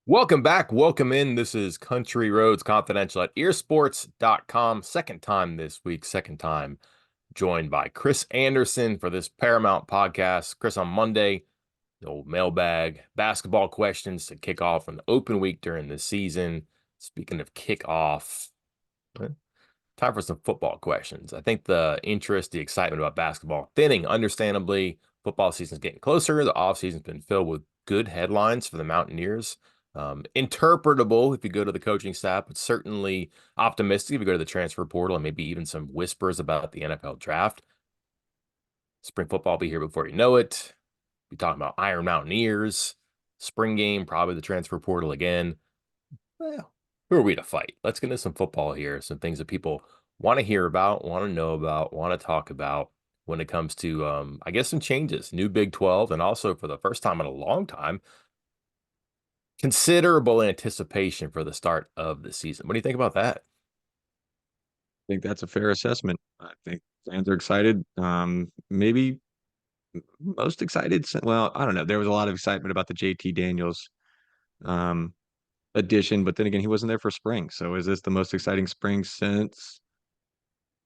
Welcome back. Welcome in. This is Country Roads Confidential at earsports.com. Second time this week, second time joined by Chris Anderson for this Paramount podcast. Chris, on Monday, the old mailbag basketball questions to kick off an open week during the season. Speaking of kickoff, time for some football questions. I think the interest, the excitement about basketball thinning, understandably. Football season's getting closer. The offseason's been filled with good headlines for the Mountaineers. Interpretable if you go to the coaching staff, but certainly optimistic if you go to the transfer portal and maybe even some whispers about the NFL draft. Spring football will be here before you know it. Be talking about Iron Mountaineers. Spring game, probably the transfer portal again. Well, who are we to fight? Let's get into some football here. Some things that people want to hear about, want to know about, want to talk about when it comes to, I guess, some changes. New Big 12, and also for the first time in a long time, considerable anticipation for the start of the season. What do you think about that? Think that's a fair assessment. I think fans are excited. Maybe most excited. Well, I don't know. There was a lot of excitement about the JT Daniels um, addition, but then again, he wasn't there for spring. So is this the most exciting spring since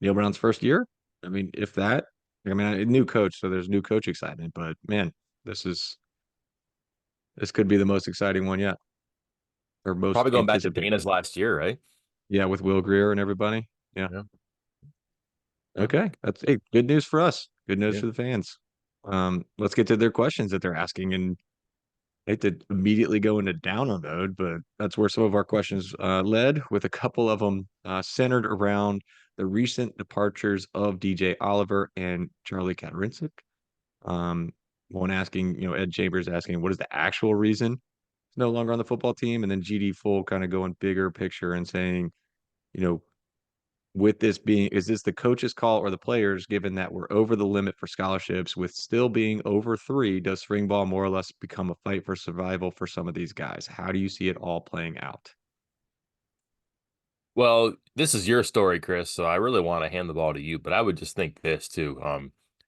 Neil Brown's first year? I mean, if that. I mean, a new coach, so there's new coach excitement. But man, this could be the most exciting one yet, or most Probably going back to anticipated. Dana's last year, right? Yeah, with Will Greer and everybody. Yeah. Yeah. Yeah. Okay. That's good news for us. Good news Yeah. for the fans. Let's get to their questions that they're asking. And I hate to immediately go into downer mode, but that's where some of our questions led, with a couple of them centered around the recent departures of DJ Oliver and Charlie Kadrincic. Um, One asking, Ed Chambers asking, what is the actual reason he's no longer on the football team? And then GD Full kind of going bigger picture and saying, you know, with this being, is this the coach's call or the players, given that we're over the limit for scholarships with still being over three? Does spring ball more or less become a fight for survival for some of these guys? How do you see it all playing out? Well, this is your story, Chris, so I really want to hand the ball to you, but I would just think this too.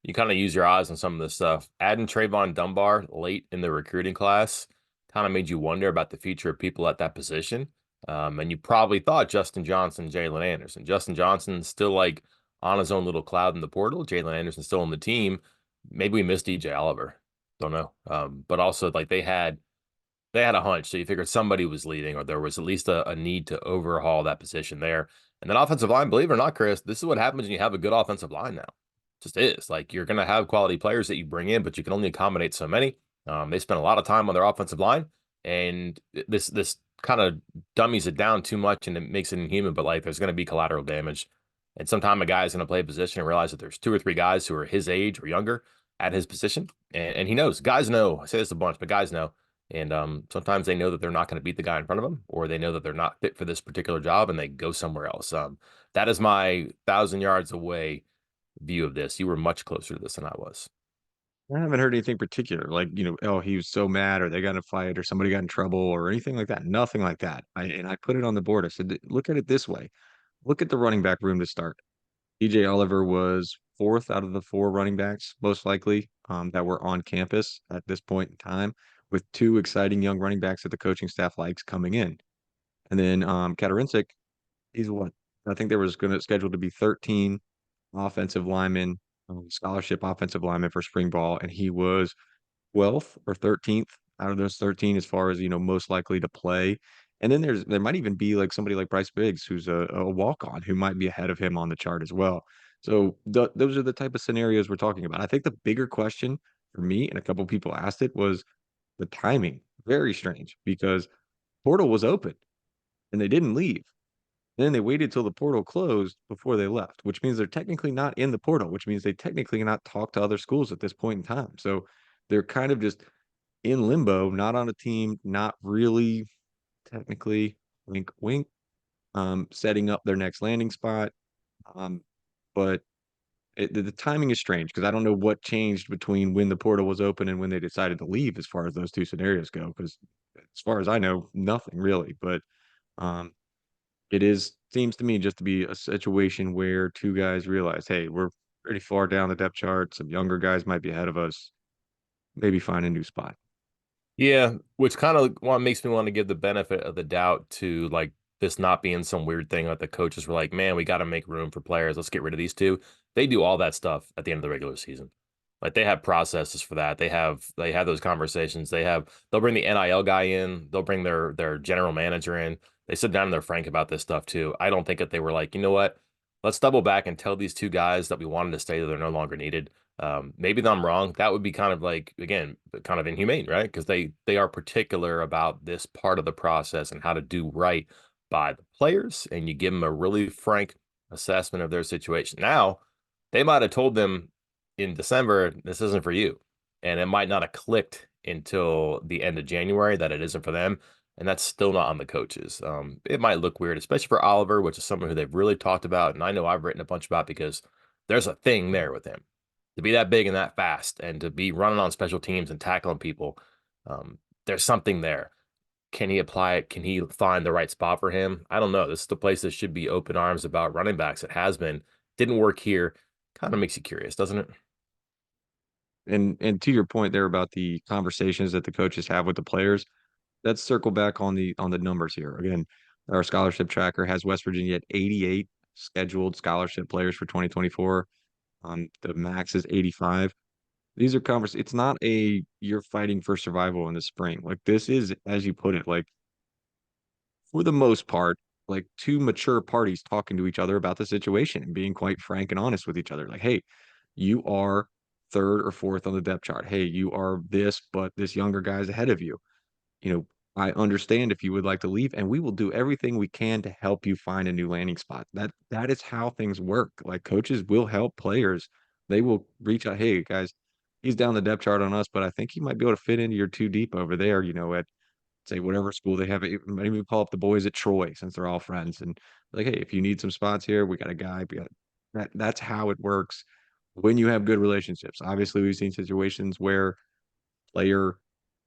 You kind of use your eyes on some of this stuff. Adding Trayvon Dunbar late in the recruiting class kind of made you wonder about the future of people at that position. And you probably thought Justin Johnson, Jalen Anderson. Justin Johnson's still like on his own little cloud in the portal. Jalen Anderson's still on the team. Maybe we missed DJ Oliver. Don't know. But also like they had a hunch, so you figured somebody was leaving, or there was at least a need to overhaul that position there. And then offensive line, believe it or not, Chris, this is what happens when you have a good offensive line now. It just is. Like you're going to have quality players that you bring in, but you can only accommodate so many. They spend a lot of time on their offensive line, and this kind of dummies it down too much and it makes it inhuman. But like, there's going to be collateral damage, and sometime a guy is going to play a position and realize that there's two or three guys who are his age or younger at his position, and he knows. Guys know. I say this a bunch, but guys know. And sometimes they know that they're not going to beat the guy in front of them, or they know that they're not fit for this particular job and they go somewhere else. That is my 1,000 yards away view of this. You were much closer to this than I was. I haven't heard anything particular, like, oh, he was so mad, or they got in a fight, or somebody got in trouble, or anything like that. Nothing like that. I put it on the board. I said, look at it this way. Look at the running back room to start. DJ Oliver was fourth out of the four running backs, most likely, that were on campus at this point in time, with two exciting young running backs that the coaching staff likes coming in. And then Kadarincic, he's what? I think there was going to scheduled to be 13 offensive linemen, scholarship offensive linemen for spring ball, and he was 12th or 13th out of those 13 as far as, most likely to play. And then there might even be like somebody like Bryce Biggs, who's a walk-on, who might be ahead of him on the chart as well. So those are the type of scenarios we're talking about. I think the bigger question for me, and a couple people asked it, was the timing. Very strange, because portal was open and they didn't leave. Then they waited till the portal closed before they left, which means they're technically not in the portal, which means they technically cannot talk to other schools at this point in time. So they're kind of just in limbo, not on a team, not really technically, wink, wink, setting up their next landing spot. Um, but the timing is strange, because I don't know what changed between when the portal was open and when they decided to leave, as far as those two scenarios go. Because as far as I know, nothing really. But um, it is seems to me just to be a situation where two guys realize, hey, we're pretty far down the depth chart. Some younger guys might be ahead of us. Maybe find a new spot. Yeah, which kind of what makes me want to give the benefit of the doubt to like this not being some weird thing like the coaches were like, man, we got to make room for players. Let's get rid of these two. They do all that stuff at the end of the regular season. Like they have processes for that. They have those conversations. They'll bring the NIL guy in. They'll bring their general manager in. They sit down and they're frank about this stuff too. I don't think that they were like, you know what? Let's double back and tell these two guys that we wanted to stay that they're no longer needed. Maybe I'm wrong. That would be kind of like again, kind of inhumane, right? Because they are particular about this part of the process and how to do right by the players, and you give them a really frank assessment of their situation. Now, they might have told them in December, this isn't for you, and it might not have clicked until the end of January that it isn't for them, and that's still not on the coaches. It might look weird, especially for Oliver, which is someone who they've really talked about, and I know I've written a bunch about because there's a thing there with him to be that big and that fast and to be running on special teams and tackling people. um, there's something there. Can he apply it? Can he find the right spot for him? I don't know. This is the place that should be open arms about running backs. It has been. Didn't work here. Kind of makes you curious, doesn't it? And to your point there about the conversations that the coaches have with the players, let's circle back on the numbers here. Again, our scholarship tracker has West Virginia at 88 scheduled scholarship players for 2024. The max is 85. These are it's not a you're fighting for survival in the spring. Like this is, as you put it, like for the most part, like two mature parties talking to each other about the situation and being quite frank and honest with each other. Like, hey, you are third or fourth on the depth chart. Hey, you are this, but this younger guy's ahead of you. You know, I understand if you would like to leave, and we will do everything we can to help you find a new landing spot. That is how things work. Like coaches will help players. They will reach out, hey guys, he's down the depth chart on us, but I think he might be able to fit into your two deep over there, at say whatever school they have. Maybe call up the boys at Troy since they're all friends and like, hey, if you need some spots here, we got a guy. That's how it works when you have good relationships. Obviously, we've seen situations where player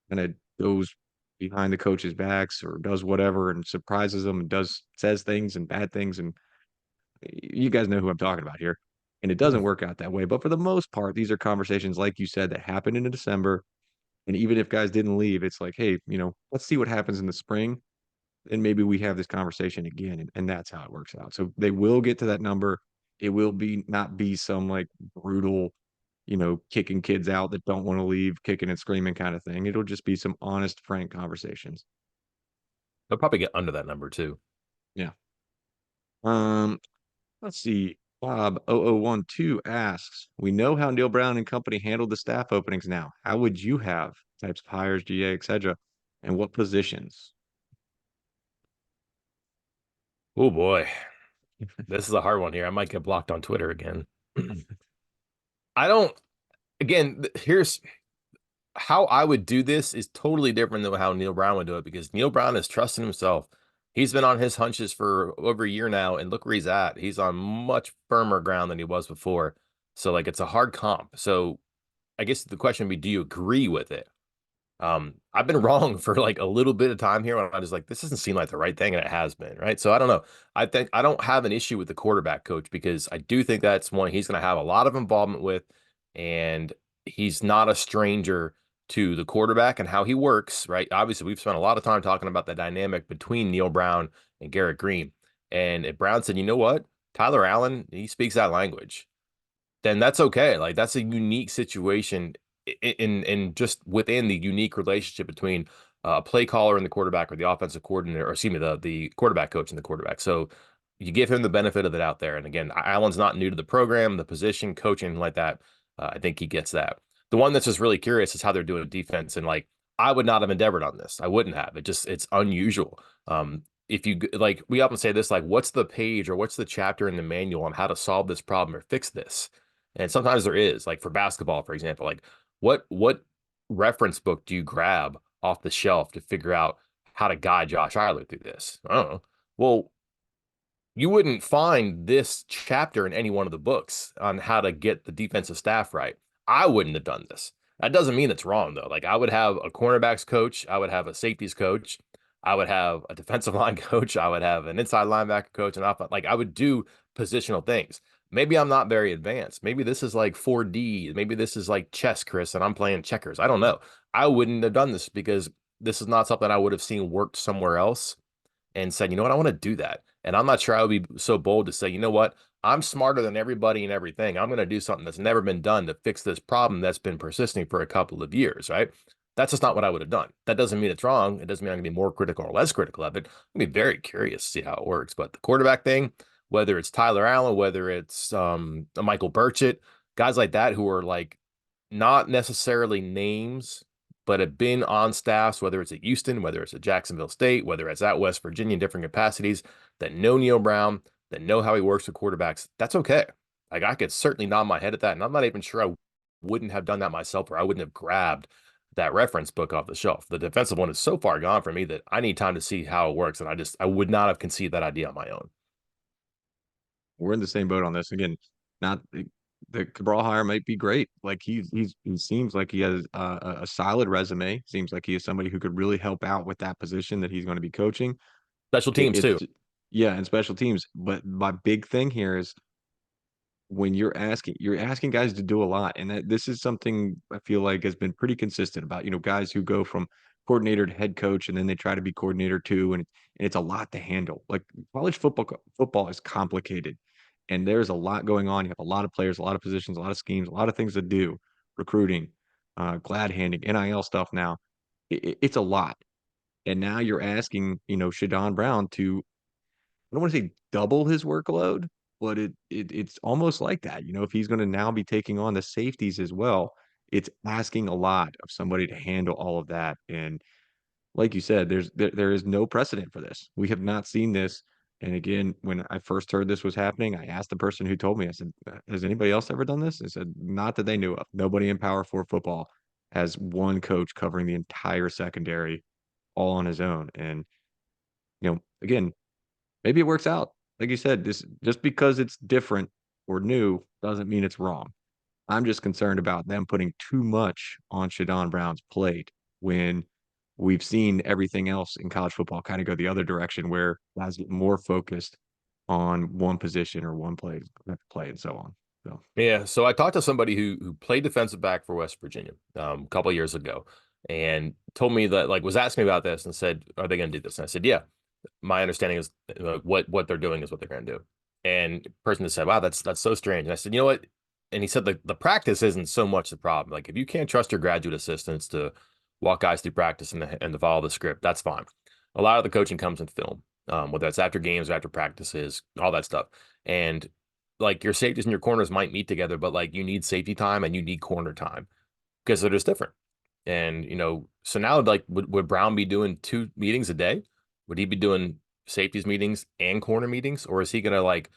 kind of goes behind the coach's backs or does whatever and surprises them and says things and bad things, and you guys know who I'm talking about here. And it doesn't work out that way. But for the most part, these are conversations, like you said, that happen in December. And even if guys didn't leave, it's like, hey, let's see what happens in the spring. And maybe we have this conversation again. And that's how it works out. So they will get to that number. It will be not be some like brutal, kicking kids out that don't want to leave, kicking and screaming kind of thing. It'll just be some honest, frank conversations. They'll probably get under that number too. Yeah. Um, let's see. Bob0012 asks, we know how Neil Brown and company handled the staff openings now. How would you have types of hires, GA, etc., and what positions? Oh boy, this is a hard one here. I might get blocked on Twitter again. I don't. Again, here's how I would do this is totally different than how Neil Brown would do it because Neil Brown is trusting himself. He's been on his hunches for over a year now, and look where he's at. He's on much firmer ground than he was before. So, like, it's a hard comp. So, I guess the question would be, do you agree with it? I've been wrong for like a little bit of time here when I was like, this doesn't seem like the right thing, and it has been, right? So I don't know. I think I don't have an issue with the quarterback coach because I do think that's one he's going to have a lot of involvement with, and he's not a stranger to the quarterback and how he works, right? Obviously, we've spent a lot of time talking about the dynamic between Neil Brown and Garrett Green. And if Brown said, you know what? Tyler Allen, he speaks that language, then that's okay. Like that's a unique situation in just within the unique relationship between a play caller and the quarterback or the offensive coordinator, or excuse me, the quarterback coach and the quarterback. So you give him the benefit of it out there. And again, Allen's not new to the program, the position, coaching like that. I think he gets that. The one that's just really curious is how they're doing defense. And like, I would not have endeavored on this. I wouldn't have. It's unusual. If you like, we often say this, like, what's the page or what's the chapter in the manual on how to solve this problem or fix this? And sometimes there is, like for basketball, for example, like what reference book do you grab off the shelf to figure out how to guide Josh Eiler through this? I don't know. Well, you wouldn't find this chapter in any one of the books on how to get the defensive staff right. I wouldn't have done this. That doesn't mean it's wrong though. Like I would have a cornerbacks coach, I would have a safeties coach, I would have a defensive line coach, I would have an inside linebacker coach, and like I would do positional things. Maybe I'm not very advanced. Maybe this is like 4D. Maybe this is like chess, Chris, and I'm playing checkers. I don't know. I wouldn't have done this because this is not something I would have seen worked somewhere else and said, you know what, I want to do that. And I'm not sure I would be so bold to say, you know what, I'm smarter than everybody and everything. I'm going to do something that's never been done to fix this problem that's been persisting for a couple of years, right? That's just not what I would have done. That doesn't mean it's wrong. It doesn't mean I'm going to be more critical or less critical of it. I'm going to be very curious to see how it works. But the quarterback thing, whether it's Tyler Allen, whether it's a Michael Burchett, guys like that who are like not necessarily names, but have been on staffs, whether it's at Houston, whether it's at Jacksonville State, whether it's at West Virginia in different capacities, that know Neil Brown, that know how he works with quarterbacks. That's okay. Like I could certainly nod my head at that. And I'm not even sure I wouldn't have done that myself, or I wouldn't have grabbed that reference book off the shelf. The defensive one is so far gone for me that I need time to see how it works. And I would not have conceived that idea on my own. We're in the same boat on this. Again, not the Cabral hire might be great. Like he seems like he has a solid resume. Seems like he is somebody who could really help out with that position that he's going to be coaching. Special teams too. It's yeah, and special teams. But my big thing here is when you're asking guys to do a lot, and that this is something I feel like has been pretty consistent about, guys who go from coordinator to head coach and then they try to be coordinator too, and it's a lot to handle. Like college football is complicated, and there's a lot going on. You have a lot of players, a lot of positions, a lot of schemes, a lot of things to do, recruiting, glad handing, NIL stuff now. It's a lot. And now you're asking, Shadon Brown to, I don't want to say double his workload, but it's almost like that. If he's going to now be taking on the safeties as well, it's asking a lot of somebody to handle all of that. And like you said, there is no precedent for this. We have not seen this. And again, when I first heard this was happening, I asked the person who told me, I said, has anybody else ever done this? I said, not that they knew of. Nobody in Power Four football has one coach covering the entire secondary all on his own. And, again, maybe it works out. Like you said, this just because it's different or new doesn't mean it's wrong. I'm just concerned about them putting too much on Shadon Brown's plate when we've seen everything else in college football kind of go the other direction where guys get more focused on one position or one play and so on. So Yeah, so I talked to somebody who played defensive back for West Virginia a couple of years ago, and told me that like was asking me about this and said, "Are they going to do this?" And I said, "Yeah, my understanding is what they're doing is what they're going to do." And the person just said, "Wow, that's so strange." And I said, "You know what?" And he said the practice isn't so much the problem. Like if you can't trust your graduate assistants to walk guys through practice and to follow the script, that's fine. A lot of the coaching comes in film, whether it's after games or after practices, all that stuff. And like your safeties and your corners might meet together, but like you need safety time and you need corner time because they're just different. And so now like would Brown be doing two meetings a day? Would he be doing safeties meetings and corner meetings, or is he gonna like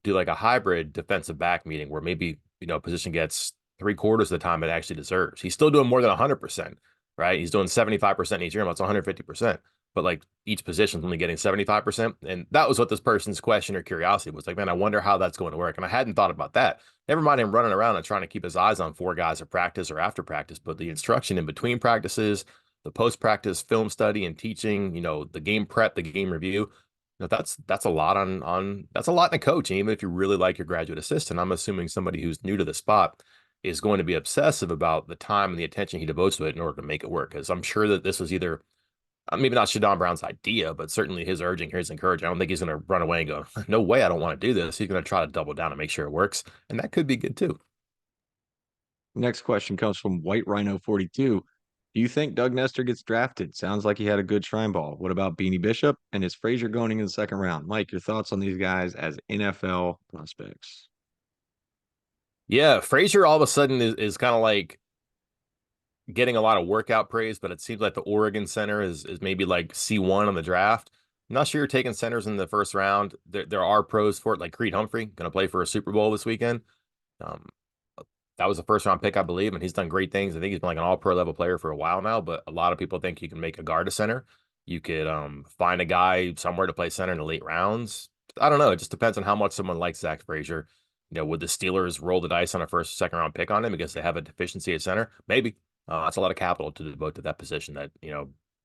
do like a hybrid defensive back meeting where maybe a position gets three-quarters of the time it actually deserves? He's still doing more than 100%, right? He's doing 75% each year. That's 150%, but like each position's only getting 75%. And that was what this person's question or curiosity was like, man, I wonder how that's going to work. And I hadn't thought about that. Never mind him running around and trying to keep his eyes on four guys at practice or after practice, but the instruction in between practices, the post-practice film study and teaching, the game prep, the game review. That's a lot on that's a lot in a coach. And even if you really like your graduate assistant, I'm assuming somebody who's new to the spot is going to be obsessive about the time and the attention he devotes to it in order to make it work. Because I'm sure that this was either maybe not Shadon Brown's idea, but certainly his urging, his encouraging. I don't think he's going to run away and go, no way, I don't want to do this. He's going to try to double down and make sure it works. And that could be good too. next question comes from White Rhino 42. Do you think Doug Nestor gets drafted? Sounds like he had a good shrine ball. What about Beanie Bishop and is Frazier going in the second round? Mike, your thoughts on these guys as NFL prospects? Yeah, Frazier all of a sudden is kind of like getting a lot of workout praise, but it seems like the Oregon center is maybe like C1 on the draft. I'm not sure you're taking centers in the first round. There are pros for it, like Creed Humphrey, going to play for a Super Bowl this weekend. Um, that was a first round pick, I believe, and he's done great things. I think he's been like an all pro level player for a while now, but a lot of people think you can make a guard a center. You could find a guy somewhere to play center in the late rounds. I don't know. It just depends on how much someone likes Zach Frazier. Would the Steelers roll the dice on a first, second round pick on him because they have a deficiency at center? Maybe. That's a lot of capital to devote to that position that,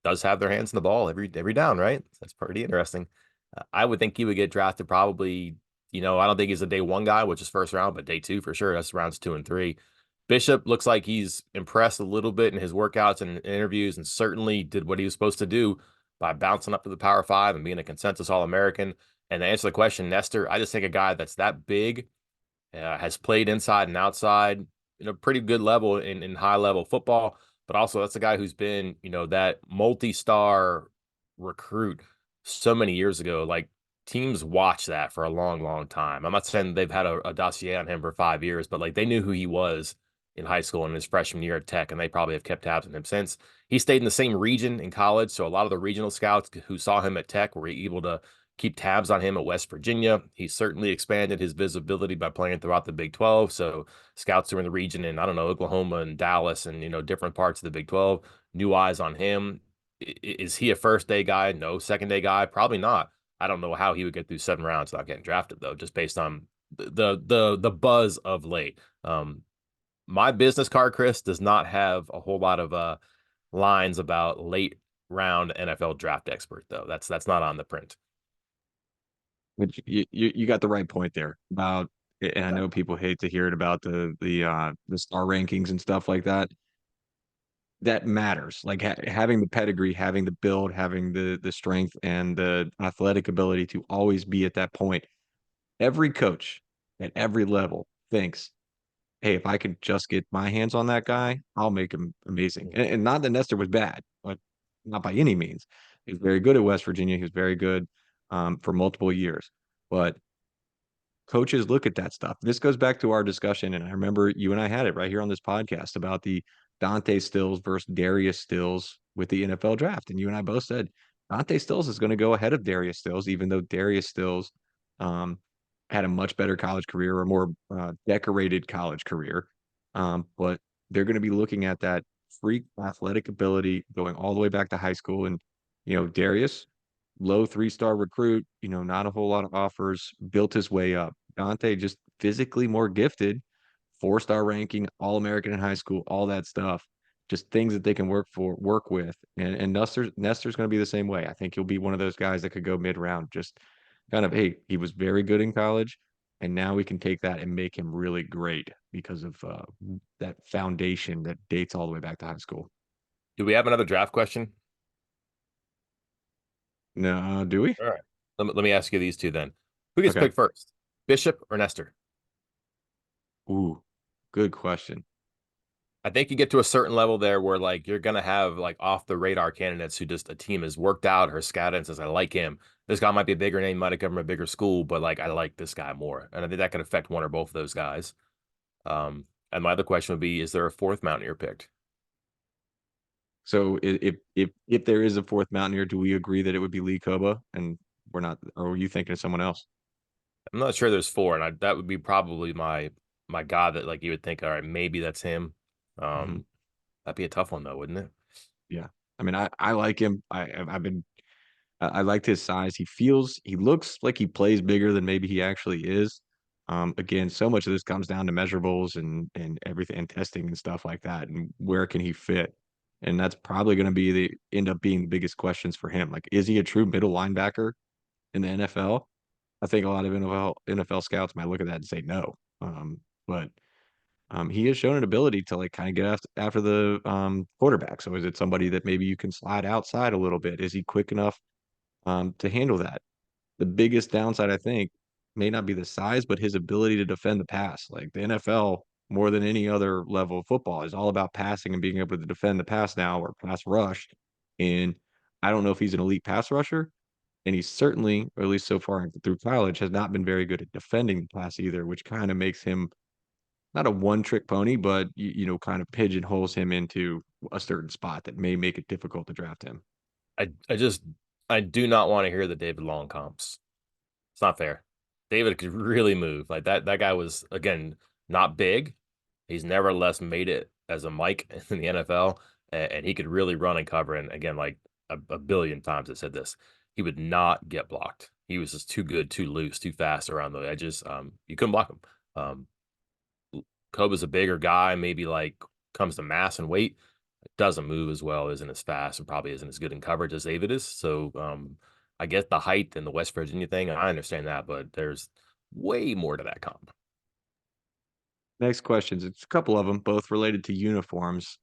does have their hands in the ball every down, right? That's pretty interesting. I would think he would get drafted probably, I don't think he's a day one guy, which is first round, but day two for sure. That's rounds 2 and 3. Bishop looks like he's impressed a little bit in his workouts and interviews, and certainly did what he was supposed to do by bouncing up to the Power Five and being a consensus All American. And to answer the question, Nestor, I just think a guy that's that big has played inside and outside, pretty good level in high level football. But also, that's a guy who's been, that multi-star recruit so many years ago. Like teams watch that for a long, long time. I'm not saying they've had a dossier on him for 5 years, but like they knew who he was in high school and his freshman year at Tech, and they probably have kept tabs on him since. He stayed in the same region in college, so a lot of the regional scouts who saw him at Tech were able to keep tabs on him at West Virginia. He certainly expanded his visibility by playing throughout the Big 12. So scouts who are in the region in, I don't know, Oklahoma and Dallas and, different parts of the Big 12, new eyes on him. Is he a first day guy? No. Second day guy? Probably not. I don't know how he would get through 7 rounds without getting drafted, though, just based on the buzz of late. My business card, Chris, does not have a whole lot of lines about late round NFL draft expert, though. That's not on the print. Which you got the right point there about, and I know people hate to hear it about the star rankings and stuff like that. That matters. Like having the pedigree, having the build, having the strength and the athletic ability to always be at that point. Every coach at every level thinks, hey, if I could just get my hands on that guy, I'll make him amazing. And not that Nestor was bad, but not by any means. He was very good at West Virginia. He was very good for multiple years. But coaches look at that stuff. This goes back to our discussion, and I remember you and I had it right here on this podcast about the Dante Stills versus Darius Stills with the NFL draft. And you and I both said Dante Stills is going to go ahead of Darius Stills, even though Darius Stills um, had a much better college career, or more decorated college career. But they're going to be looking at that freak athletic ability going all the way back to high school. And, Darius, low 3-star recruit, not a whole lot of offers, built his way up. Dante just physically more gifted, 4-star ranking, All American in high school, all that stuff. Just things that they can work with. And Nestor's going to be the same way. I think he'll be one of those guys that could go mid round. Just kind of, hey, he was very good in college, and now we can take that and make him really great because of that foundation that dates all the way back to high school. Do we have another draft question? No, do we? All right. Let me ask you these two then. Who gets Okay. picked first, Bishop or Nestor? Ooh, good question. I think you get to a certain level there where like you're gonna have like off the radar candidates who just a team has worked out or scouted and says, I like him. This guy might be a bigger name, might have come from a bigger school, but like I like this guy more. And I think that could affect one or both of those guys. And my other question would be, is there a fourth Mountaineer picked? So if there is a fourth Mountaineer, do we agree that it would be Lee Koba? And we're not, or are you thinking of someone else? I'm not sure there's four, and that would be probably my guy that like you would think, all right, maybe that's him. Mhm. Um, that'd be a tough one though, wouldn't it? Yeah. I mean, I like him. I liked his size. He looks like he plays bigger than maybe he actually is. Again, so much of this comes down to measurables and everything and testing and stuff like that. And where can he fit? And that's probably going to be end up being the biggest questions for him. Like, is he a true middle linebacker in the NFL? I think a lot of NFL scouts might look at that and say no. But he has shown an ability to like kind of get after the quarterback. So is it somebody that maybe you can slide outside a little bit? Is he quick enough to handle that? The biggest downside, I think, may not be the size, but his ability to defend the pass. Like the NFL, more than any other level of football, is all about passing and being able to defend the pass now, or pass rush. And I don't know if he's an elite pass rusher, and he's certainly, or at least so far through college, has not been very good at defending the pass either, which kind of makes him not a one-trick pony, but kind of pigeonholes him into a certain spot that may make it difficult to draft him. I do not want to hear the David Long comps. It's not fair. David could really move. Like that guy was again not big. He's nevertheless made it as a Mike in the NFL, and he could really run and cover. And again, like a billion times I said this, he would not get blocked. He was just too good, too loose, too fast around the edges. You couldn't block him. Koba's a bigger guy, maybe like comes to mass and weight, doesn't move as well, isn't as fast, and probably isn't as good in coverage as David is. So I get the height and the West Virginia thing. I understand that, but there's way more to that comp. Next questions. It's a couple of them, both related to uniforms.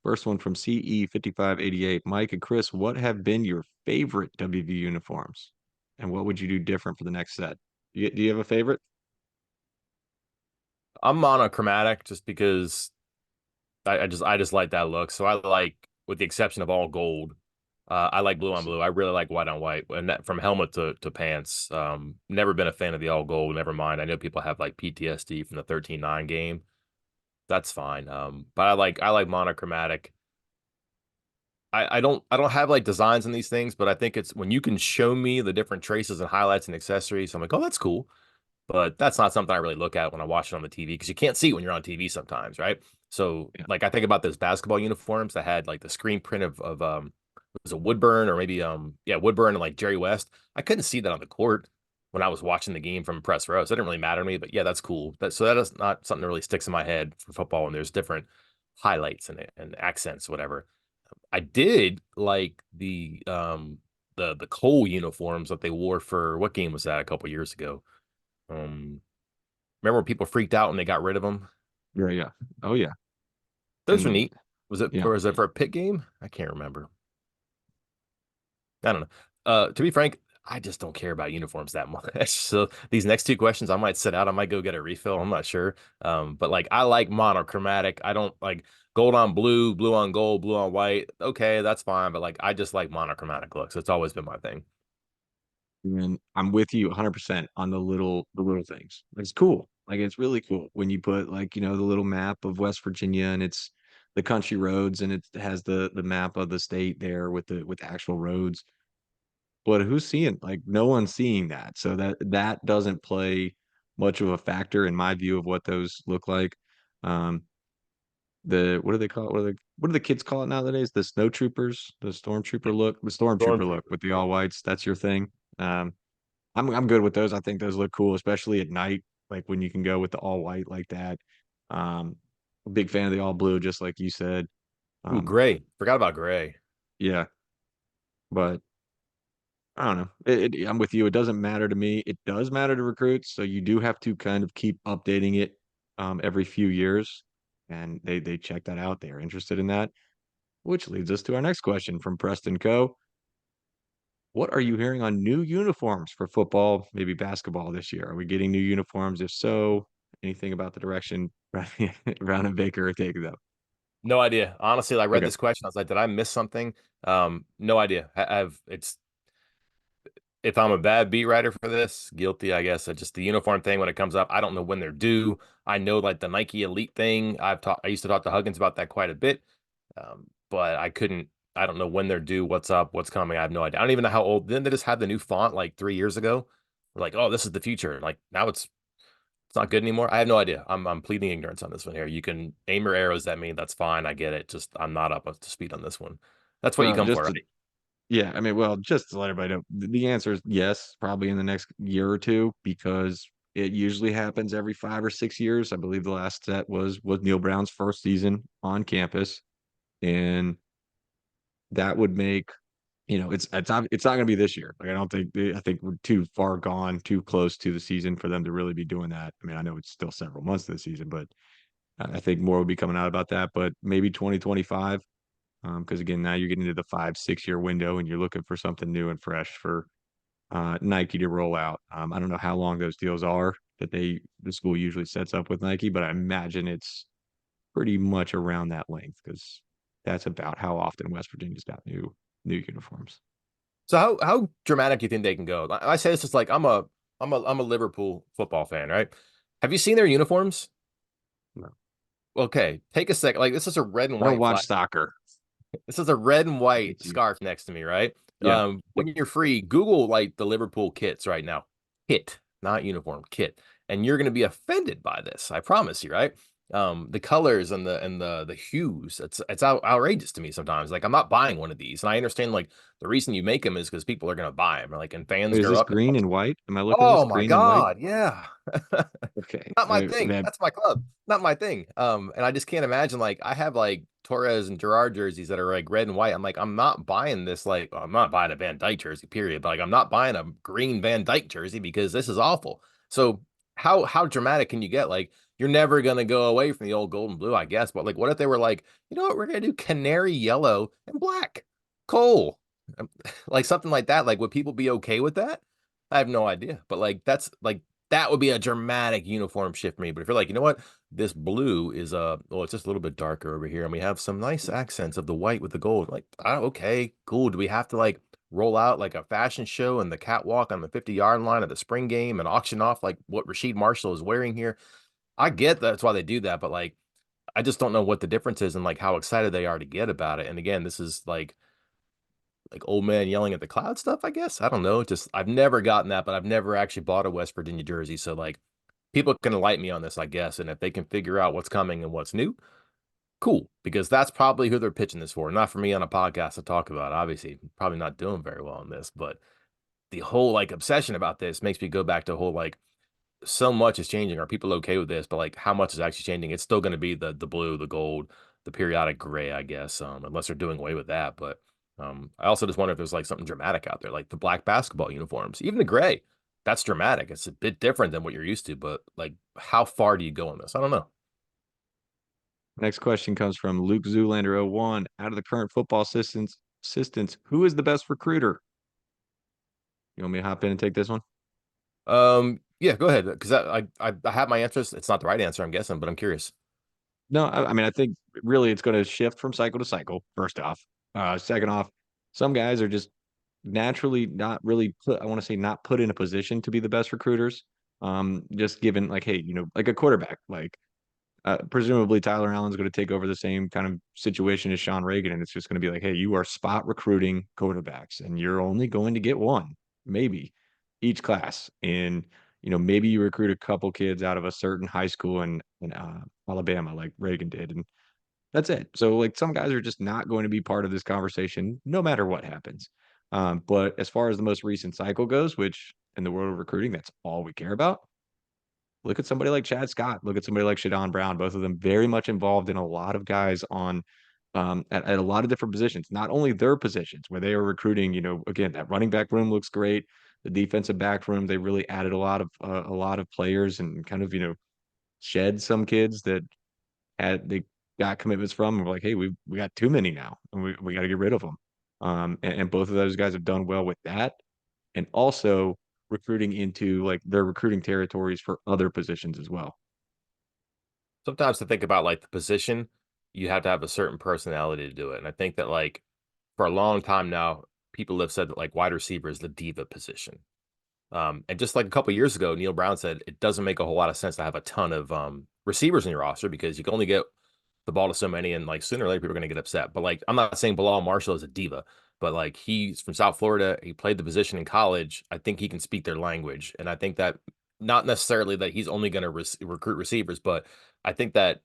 First one from CE5588. Mike and Chris, what have been your favorite WV uniforms? And what would you do different for the next set? Do you have a favorite? I'm monochromatic just because I just like that look. So I like, with the exception of all gold, I like blue on blue. I really like white on white, and that from helmet to pants. Never been a fan of the all gold. Never mind. I know people have like PTSD from the 13-9 game. That's fine. But I like monochromatic. I don't have like designs in these things, but I think it's when you can show me the different traces and highlights and accessories, I'm like, oh, that's cool. But that's not something I really look at when I watch it on the TV because you can't see it when you're on TV sometimes, right? So Yeah. like I think about those basketball uniforms that had like the screen print of was it Woodburn or maybe yeah, Woodburn and like Jerry West. I couldn't see that on the court when I was watching the game from press row. So it didn't really matter to me, but yeah, that's cool. That is not something that really sticks in my head for football when there's different highlights and accents, whatever. I did like the Cole uniforms that they wore for what game was that a couple years ago? Um, Remember when people freaked out and they got rid of them? Yeah, yeah. Oh yeah. Those were And neat. Was it yeah. for was it for a pit game? I can't remember. I don't know. To be frank, I just don't care about uniforms that much. So these next two questions, I might sit out. I might go get a refill. I'm not sure. But like I like monochromatic. I don't like gold on blue, blue on gold, blue on white. Okay, that's fine. But like I just like monochromatic looks. It's always been my thing. And I'm with you 100% on the little things. It's cool. Like it's really cool when you put like, the little map of West Virginia and it's the country roads and it has the map of the state there with the actual roads. But who's seeing like no one's seeing that. So that doesn't play much of a factor in my view of what those look like. Um the what do they call it? What do the kids call it nowadays? The snow troopers, the stormtrooper look, the stormtrooper look Stormtrooper. with the all whites. That's your thing. Um I'm good with those. I think those look cool, especially at night, like when you can go with the all white like that. Um, big fan of the all blue, just like you said. Ooh, Um, gray. Forgot about gray. yeah, but I don't know. I'm with you. It doesn't matter to me. It does matter to recruits, so you do have to kind of keep updating it every few years, and they check that out. They are interested in that, which leads us to our next question from Preston Co. What are you hearing on new uniforms for football, maybe basketball this year? Are we getting new uniforms? If so, anything about the direction Brown and Baker are taking them? No idea. Honestly, I read Okay. this question. I was like, did I miss something? No idea. I've it's if I'm a bad beat writer for this, guilty, I guess. Just the uniform thing when it comes up, I don't know when they're due. I know like the Nike Elite thing. I used to talk to Huggins about that quite a bit. But I don't know when they're due, what's up, what's coming. I have no idea. I don't even know how old. Didn't they just have the new font like 3 years ago? We're like, oh, this is the future. Like now it's not good anymore. I have no idea. I'm pleading ignorance on this one here. You can aim your arrows at me. That's fine. I get it. Just I'm not up to speed on this one. That's what you Well, come just for, to right? yeah, I mean, well, just to let everybody know, the answer is yes, probably in the next year or two, because it usually happens every 5 or 6 years. I believe the last set was Neil Brown's first season on campus, and that would make it's not going to be this year. Like I think we're too far gone, too close to the season for them to really be doing that. I mean, I know it's still several months of the season, but I think more will be coming out about that. But maybe 2025, because again, now you're getting into the 5, 6 year window, and you're looking for something new and fresh for Nike to roll out. I don't know how long those deals are that the school usually sets up with Nike, but I imagine it's pretty much around that length because that's about how often West Virginia's got new uniforms. So how dramatic do you think they can go? I say this is like I'm a Liverpool football fan, right? Have you seen their uniforms? No. Okay, take a second. Like this is a red and I don't white watch flag. soccer. This is a red and Me white too. scarf next to me, right? Yeah. When you're free, Google like the Liverpool kits right now. Kit, not uniform, kit. And you're gonna be offended by this. I promise you, right? The colors and the hues, it's outrageous to me sometimes. Like I'm not buying one of these. And I understand like the reason you make them is because people are gonna buy them, like and fans Is grow this up. green and white? Am I looking at this Oh my green and white? God, yeah. Okay. Not my thing. That That's my club. Not my thing. And I just can't imagine like I have like Torres and Gerard jerseys that are like red and white. I'm like, I'm not buying this, like I'm not buying a Van Dyke jersey, period. But like I'm not buying a green Van Dyke jersey because this is awful. So how dramatic can you get? Like you're never gonna go away from the old gold and blue, I guess. But like, what if they were like, you know what, we're gonna do canary yellow and black, coal, Um, like something like that? Like, would people be okay with that? I have no idea. But like, that's like that would be a dramatic uniform shift for me. But if you're like, you know what, this blue is well, it's just a little bit darker over here, and we have some nice accents of the white with the gold. Like, oh, okay, cool. Do we have to like roll out like a fashion show and the catwalk on the 50-yard line of the spring game and auction off like what Rasheed Marshall is wearing here? I get that's why they do that, but like I just don't know what the difference is and like how excited they are to get about it. And again, this is like old man yelling at the cloud stuff, I guess. I don't know. Just I've never gotten that, but I've never actually bought a West Virginia jersey. So like people can light me on this, I guess. And if they can figure out what's coming and what's new, cool. Because that's probably who they're pitching this for. Not for me on a podcast to talk about. Obviously, probably not doing very well on this, but the whole like obsession about this makes me go back to whole like so much is changing. Are people okay with this? But like how much is actually changing? It's still going to be the blue, the gold, the periodic gray, I guess, unless they're doing away with that. But I also just wonder if there's like something dramatic out there, like the black basketball uniforms, even the gray. That's dramatic. It's a bit different than what you're used to, but like how far do you go on this? I don't know. Next question comes from Luke Zoolander 01. Out of the current football assistants, who is the best recruiter? You want me to hop in and take this one? Yeah, go ahead because I have my answers. It's not the right answer, I'm guessing, but I'm curious. No, I mean, I think really it's going to shift from cycle to cycle, first off. Second off, some guys are just naturally not really put, I want to say, not put in a position to be the best recruiters. Just given, like, hey, like a quarterback, like, presumably Tyler Allen's going to take over the same kind of situation as Sean Reagan, and it's just going to be like, hey, you are spot recruiting quarterbacks, and you're only going to get one, maybe, each class. And maybe you recruit a couple kids out of a certain high school in Alabama, like Reagan did, and that's it. So like some guys are just not going to be part of this conversation, no matter what happens. But as far as the most recent cycle goes, which in the world of recruiting, that's all we care about. Look at somebody like Chad Scott. Look at somebody like Shadon Brown. Both of them very much involved in a lot of guys on at a lot of different positions. Not only their positions where they are recruiting. Again, that running back room looks great. The defensive back room, they really added a lot of players and kind of shed some kids that they got commitments from. And we're like, hey, we got too many now, and we got to get rid of them. And both of those guys have done well with that, and also recruiting into like their recruiting territories for other positions as well. Sometimes to think about like the position, you have to have a certain personality to do it. And I think that like for a long time now, people have said that like wide receiver is the diva position. And just like a couple years ago, Neil Brown said it doesn't make a whole lot of sense to have a ton of receivers in your roster because you can only get the ball to so many, and like sooner or later people are going to get upset. But like I'm not saying Bilal Marshall is a diva, but like he's from South Florida. He played the position in college. I think he can speak their language, and I think that not necessarily that he's only going to recruit receivers, but I think that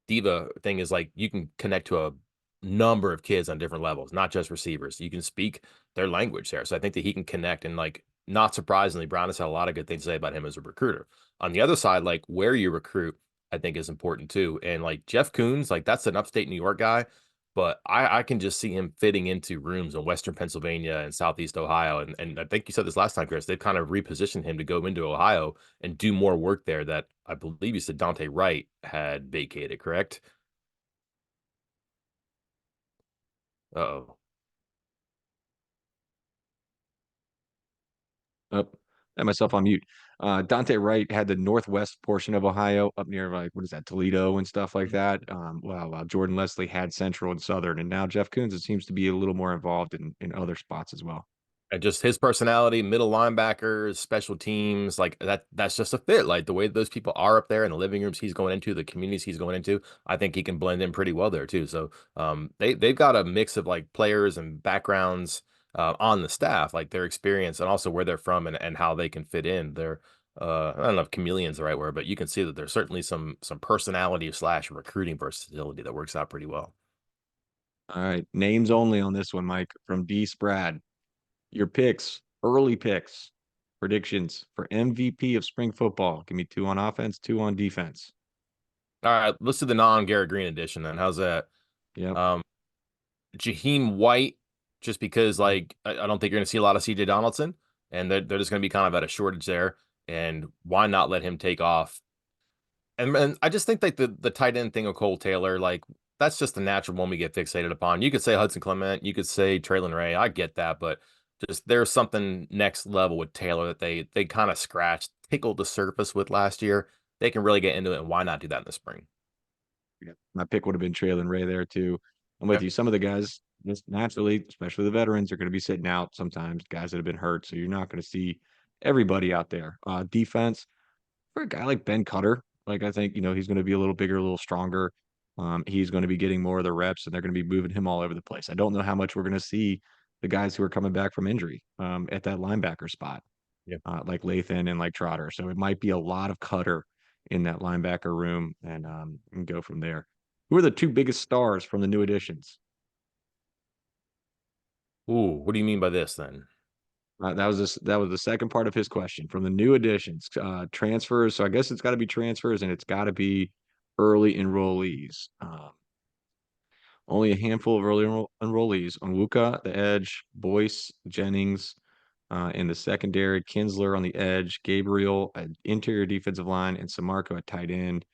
diva thing is like you can connect to a number of kids on different levels, not just receivers. You can speak their language there. So I think that he can connect and like not surprisingly, Brown has had a lot of good things to say about him as a recruiter. On the other side, like where you recruit, I think is important too. And like Jeff Coons, like that's an upstate New York guy, but I can just see him fitting into rooms in Western Pennsylvania and Southeast Ohio. And I think you said this last time, Chris, they've kind of repositioned him to go into Ohio and do more work there that I believe you said Dante Wright had vacated, correct? Uh-oh. Oh, I had myself on mute. Dante Wright had the northwest portion of Ohio up near like what is that, Toledo and stuff like that. While Jordan Leslie had central and southern, and now Jeff Coons, it seems to be a little more involved in other spots as well. And just his personality, middle linebackers, special teams, like that's just a fit. Like the way those people are up there in the living rooms he's going into, the communities he's going into, I think he can blend in pretty well there too. So they've got a mix of like players and backgrounds on the staff, like their experience and also where they're from and how they can fit in. They're I don't know if chameleon's the right word, but you can see that there's certainly some personality slash recruiting versatility that works out pretty well. All right, names only on this one, Mike, from D Sprad. Your picks, early picks, predictions for MVP of spring football. Give me two on offense, two on defense. All right, let's do the non-Garrett Green edition then. How's that? Yep. Um, Jaheim White, just because like I don't think you're going to see a lot of CJ Donaldson, and they're just going to be kind of at a shortage there. And why not let him take off? And I just think like the tight end thing of Cole Taylor, like that's just the natural one we get fixated upon. You could say Hudson Clement, you could say Traylon Ray. I get that, but just there's something next level with Taylor that they kind of scratched, tickled the surface with last year. They can really get into it, and why not do that in the spring? Yeah. My pick would have been Traylon Ray there too. I'm with Okay. you. Some of the guys, just naturally, especially the veterans, are going to be sitting out sometimes, guys that have been hurt. So you're not going to see everybody out there. Defense, for a guy like Ben Cutter, like I think, he's going to be a little bigger, a little stronger. He's going to be getting more of the reps and they're going to be moving him all over the place. I don't know how much we're going to see the guys who are coming back from injury at that linebacker spot, Yeah. like Lathan and like Trotter. So it might be a lot of Cutter in that linebacker room and go from there. Who are the two biggest stars from the new additions? Ooh, what do you mean by this then? That was the second part of his question from the new additions, transfers. So I guess it's got to be transfers and it's got to be early enrollees. Only a handful of early enrollees: Onwuka, the edge; Boyce, Jennings, in the secondary; Kinsler on the edge; Gabriel at interior defensive line; and Samarco at tight end.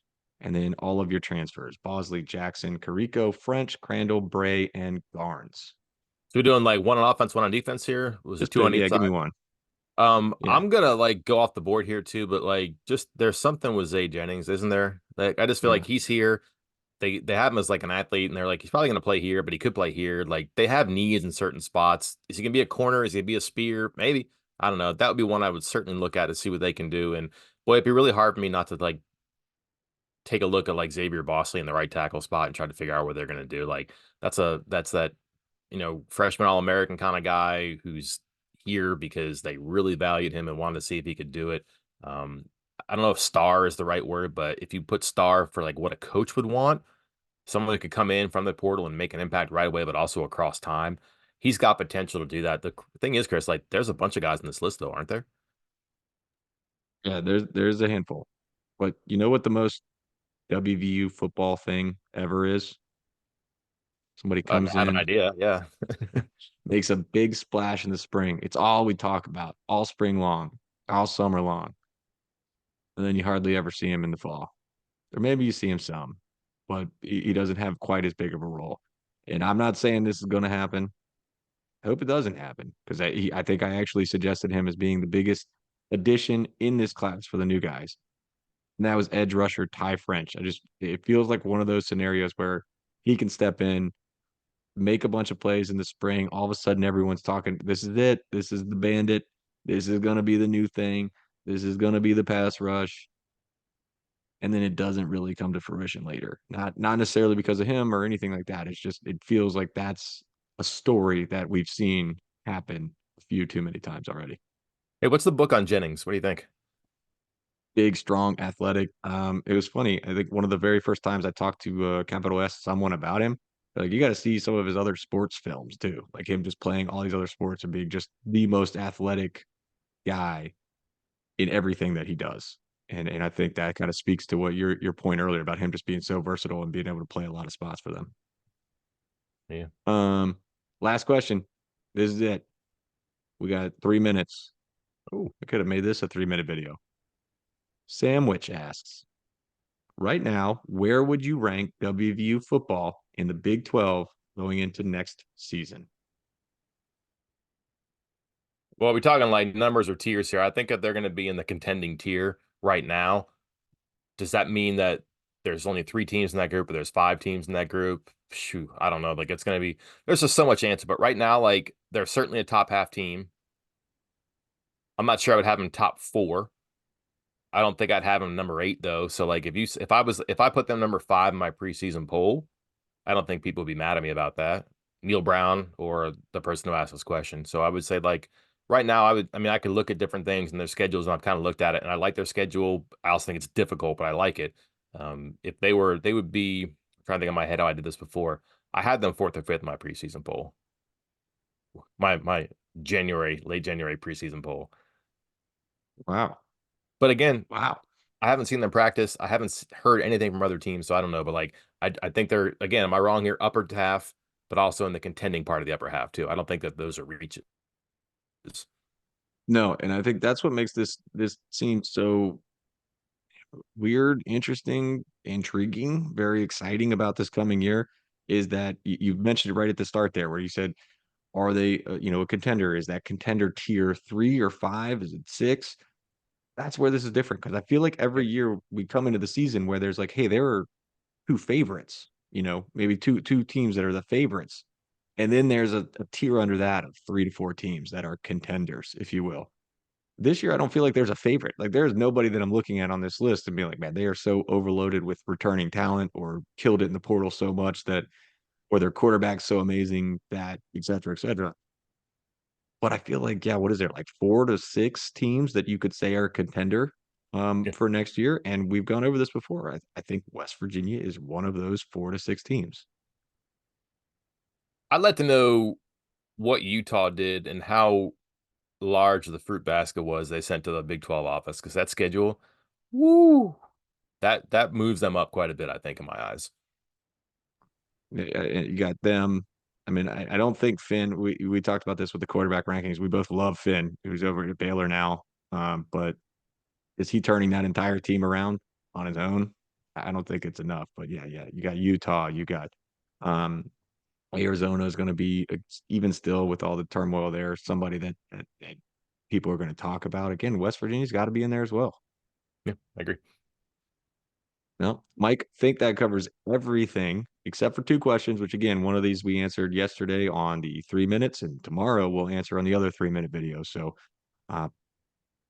And then all of your transfers: Bosley, Jackson, Carico, French, Crandall, Bray, and Garnes. So we're doing like one on offense, one on defense here. Was it Just two to, on each yeah, give me side? one. Yeah, I'm gonna like go off the board here too, but like just there's something with Zay Jennings, isn't there? Like I just feel yeah. like he's here. They have him as like an athlete, and they're like he's probably gonna play here, but he could play here. Like they have needs in certain spots. Is he gonna be a corner? Is he gonna be a spear? Maybe. I don't know. That would be one I would certainly look at to see what they can do. And boy, it'd be really hard for me not to like take a look at like Xavier Bosley in the right tackle spot and try to figure out what they're gonna do. Like that's that freshman All American kind of guy who's here because they really valued him and wanted to see if he could do it. Um, I don't know if star is the right word, but if you put star for like what a coach would want, someone who could come in from the portal and make an impact right away, but also across time, he's got potential to do that. The thing is, Chris, like there's a bunch of guys in this list though, aren't there? Yeah, there's a handful. But you know what the most WVU football thing ever is? Somebody I comes have an in, idea. Yeah. makes a big splash in the spring. It's all we talk about all spring long, all summer long. And then you hardly ever see him in the fall. Or maybe you see him some, but he doesn't have quite as big of a role. And I'm not saying this is going to happen. I hope it doesn't happen because I think I actually suggested him as being the biggest addition in this class for the new guys. And that was edge rusher Ty French. It feels like one of those scenarios where he can step in, make a bunch of plays in the spring. All of a sudden, everyone's talking. This is it. This is the bandit. This is going to be the new thing. This is going to be the pass rush. And then it doesn't really come to fruition later. Not necessarily because of him or anything like that. It's just it feels like that's a story that we've seen happen a few too many times already. Hey, what's the book on Jennings? What do you think? Big, strong, athletic. It was funny. I think one of the very first times I talked to capital S someone about him, like you got to see some of his other sports films too, like him just playing all these other sports and being just the most athletic guy in everything that he does. And I think that kind of speaks to what your point earlier about him just being so versatile and being able to play a lot of spots for them. Yeah. Um, Last question. This is it. We got 3 minutes. Oh, I could have made this a 3 minute video. Sandwich asks, right now, where would you rank WVU football in the Big 12 going into next season? Well, we're talking like numbers or tiers here. I think that they're going to be in the contending tier right now. Does that mean that there's only three teams in that group or there's five teams in that group? Shoot, I don't know. Like it's going to be, there's just so much answer. But right now, like they're certainly a top half team. I'm not sure I would have them top four. I don't think I'd have them number eight though. So like if I put them number five in my preseason poll, I don't think people would be mad at me about that. Neil Brown or the person who asked this question. So I would say like right now I mean I could look at different things and their schedules and I've kind of looked at it and I like their schedule. I also think it's difficult, but I like it. If they would be I'm trying to think in my head how I did this before. I had them fourth or fifth in my preseason poll. My late January preseason poll. Wow. But again, Wow. I haven't seen them practice. I haven't heard anything from other teams, so I don't know. But like, I think they're again. Am I wrong here? Upper half, but also in the contending part of the upper half too. I don't think that those are reaches. No, and I think that's what makes this seem so weird, interesting, intriguing, very exciting about this coming year is that you mentioned it right at the start there, where you said, "Are they, a contender? Is that contender tier 3 or 5? Is it 6?" That's where this is different because I feel like Yeah. every year we come into the season where there's like, "Hey, there are 2 favorites," maybe two teams that are the favorites, and then there's a tier under that of 3 to 4 teams that are contenders, if you will. This year, I don't feel like there's a favorite. Like, there's nobody that I'm looking at on this list and being like, "Man, they are so overloaded with returning talent or killed it in the portal so much that or their quarterback's so amazing that et cetera, et cetera." But I feel like, yeah, what is there, like 4 to 6 teams that you could say are a contender, Yeah. for next year, and we've gone over this before. I think West Virginia is one of those 4 to 6 teams. I'd like to know what Utah did and how large the fruit basket was they sent to the Big 12 office because that schedule, woo, that moves them up quite a bit, I think, in my eyes. You got them. I mean, I don't think Finn we talked about this with the quarterback rankings. We both love Finn, who's over at Baylor now, but is he turning that entire team around on his own? I don't think it's enough, but yeah, you got Utah, you got, um, Arizona is gonna be, even still with all the turmoil there, somebody that people are gonna talk about. Again, West Virginia's gotta be in there as well. Yeah, I agree. No, Mike, think that covers everything except for 2 questions, which again, one of these we answered yesterday on the 3 minutes, and tomorrow we'll answer on the other 3-minute video. So, uh,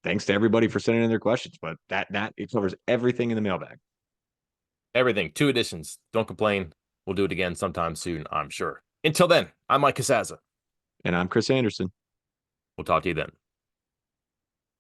thanks to everybody for sending in their questions, but that it covers everything in the mailbag. Everything, 2 editions. Don't complain. We'll do it again sometime soon, I'm sure. Until then, I'm Mike Casaza. And I'm Chris Anderson. We'll talk to you then.